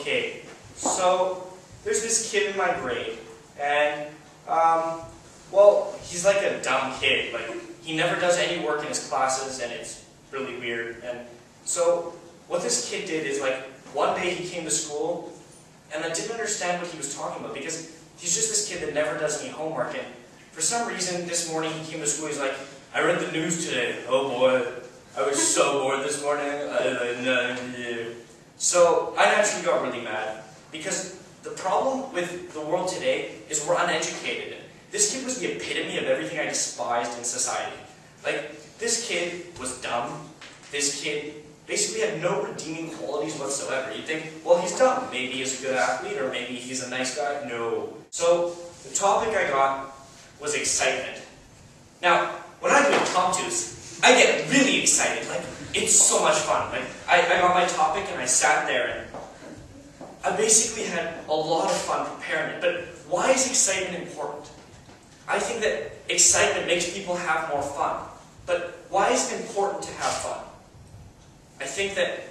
Okay, so there's this kid in my grade, and, well, he's like a dumb kid. Like, he never does any work in his classes, and it's really weird. And so what this kid did is, like, one day he came to school, and I didn't understand what he was talking about, because he's just this kid that never does any homework. And for some reason, this morning he came to school, he's like, I read the news today. Oh boy, I was so bored this morning. So I naturally got really mad, because the problem with the world today is we're uneducated. This kid was the epitome of everything I despised in society. Like, this kid was dumb. This kid basically had no redeeming qualities whatsoever. You'd think, well, he's dumb. Maybe he's a good athlete, or maybe he's a nice guy. No. So the topic I got was excitement. Now, when I do impromptus, I get really excited. Like, it's so much fun. Like, I got my topic and I sat there and I basically had a lot of fun preparing it. But why is excitement important? I think that excitement makes people have more fun. But why is it important to have fun? I think that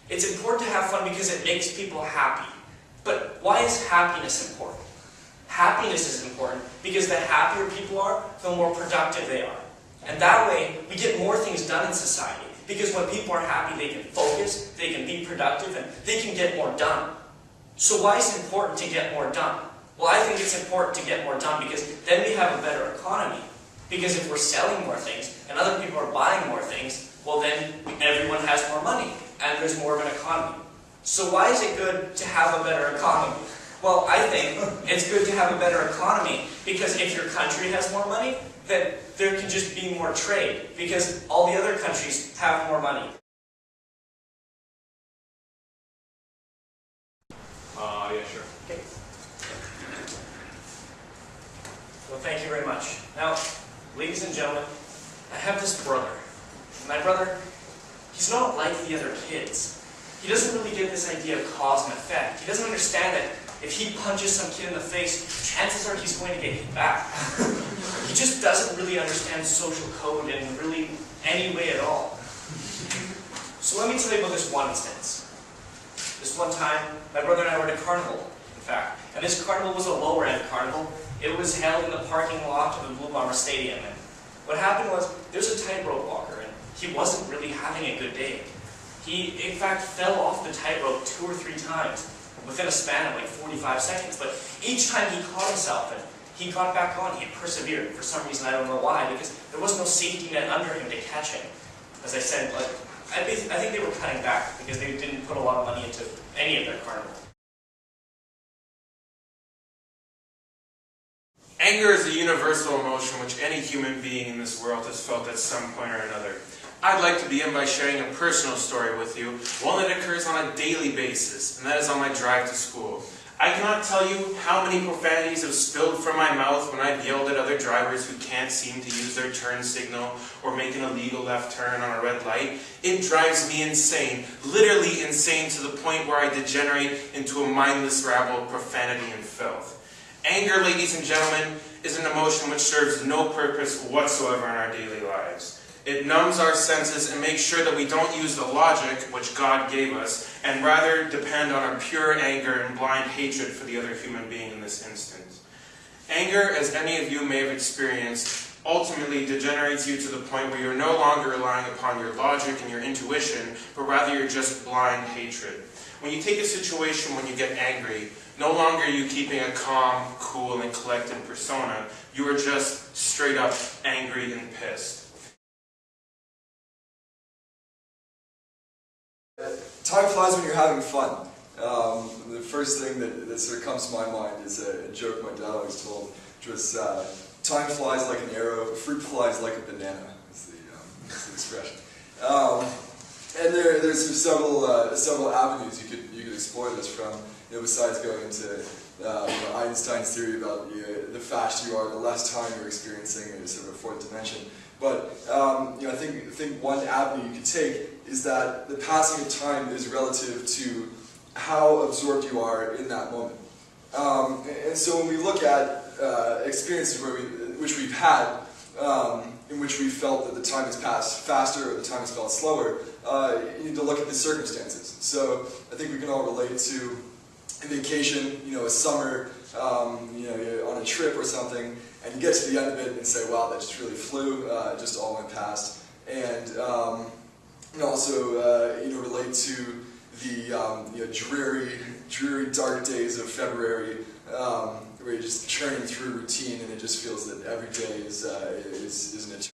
it's important to have fun because it makes people happy. But why is happiness important? Happiness is important because the happier people are, the more productive they are. And that way, we get more things done in society. Because when people are happy, they can focus, they can be productive, and they can get more done. So why is it important to get more done? Well, I think it's important to get more done because then we have a better economy. Because if we're selling more things, and other people are buying more things, well then everyone has more money, and there's more of an economy. So why is it good to have a better economy? Well, I think it's good to have a better economy because if your country has more money, then there can just be more trade because all the other countries have more money. Yeah, sure. Okay. Well, thank you very much. Now, ladies and gentlemen, I have this brother. My brother, he's not like the other kids. He doesn't really get this idea of cause and effect. He doesn't understand that if he punches some kid in the face, chances are he's going to get hit back. He just doesn't really understand social code in really any way at all. So let me tell you about this one instance. This one time, my brother and I were at a carnival, in fact. And this carnival was a lower-end carnival. It was held in the parking lot of the Blue Bomber Stadium. And what happened was, there's a tightrope walker, and he wasn't really having a good day. He, in fact, fell off the tightrope 2 or 3 times within a span of like 45 seconds. But each time he caught himself and he got back on, he had persevered. For some reason, I don't know why, because there was no safety net under him to catch him. As I said, like, I think they were cutting back because they didn't put a lot of money into any of their carnival. Anger is a universal emotion which any human being in this world has felt at some point or another. I'd like to begin by sharing a personal story with you, one that occurs on a daily basis, and that is on my drive to school. I cannot tell you how many profanities have spilled from my mouth when I've yelled at other drivers who can't seem to use their turn signal or make an illegal left turn on a red light. It drives me insane, literally insane, to the point where I degenerate into a mindless rabble of profanity and filth. Anger, ladies and gentlemen, is an emotion which serves no purpose whatsoever in our daily lives. It numbs our senses and makes sure that we don't use the logic which God gave us, and rather depend on our pure anger and blind hatred for the other human being in this instance. Anger, as any of you may have experienced, ultimately degenerates you to the point where you're no longer relying upon your logic and your intuition, but rather you're just blind hatred. When you take a situation when you get angry, no longer are you keeping a calm, cool, and collected persona. You are just straight up angry and pissed. Time flies when you're having fun. The first thing that sort of comes to my mind is a joke my dad always told, which was, time flies like an arrow, fruit flies like a banana, is the expression. And there's several avenues you could explore this from, besides going into Einstein's theory about the faster you are, the less time you're experiencing, and sort of a fourth dimension. But I think one avenue you could take is that the passing of time is relative to how absorbed you are in that moment. And so when we look at experiences which we've had, in which which we felt that the time has passed faster or the time has felt slower, you need to look at the circumstances. So I think we can all relate to a vacation, a summer, you're on a trip or something, and you get to the end of it and say, wow, that just really flew, it just all went past. And also, relate to the dreary, dark days of February, where you're just churning through routine, and it just feels that every day is an eternity.